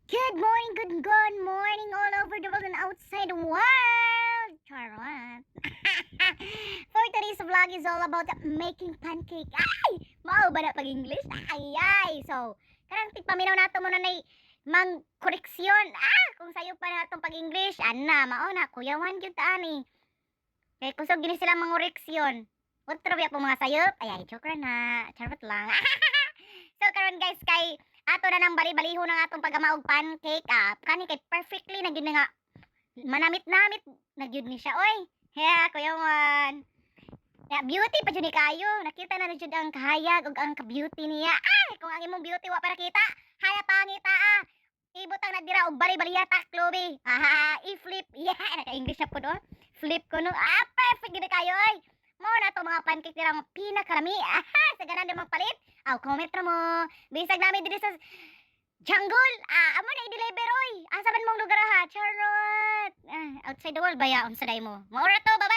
Good morning all over the world and outside the world. Charot. For today's vlog is all about making pancake. Ay! Mao ba na pag-English? Ay! So, karang tigpaminaw nato mo na mang koreksyon. Kung sayo pa natong pag-English, ana, mao na, kuyawan gyud ta ani. Kay kusog gini sila mang koreksyon. Utro biya po mga sayop. Ay, joke ra na. Charot lang. So karon guys kay ato na nang bali-baliho ng atong pagamaog pancake kani kay perfectly na gyud nga manamit-namit na gyud ni siya oy. Yeah, kuya Juan. Ya, beauty pa jud ni kayo. Nakita na jud ang kahayag ug ang ka-beauty niya. Kung ang imong beauty wa para kita, haya pangita Ibutang na dira og bali-baliyata, Chloe. I-flip. Yeah, naka-English na po do. Flip ko no. Perfect gid kayo oy. Mo na to mga pancake dirang pinakarami. Sa ganan di magpalit. Comment ra mo. Bisag namin diri sa jungle. Amo na i-deliver oy. Asa man mong lugar ha? Charot. Outside the world baya unsa day mo. Mo ra to. Bye.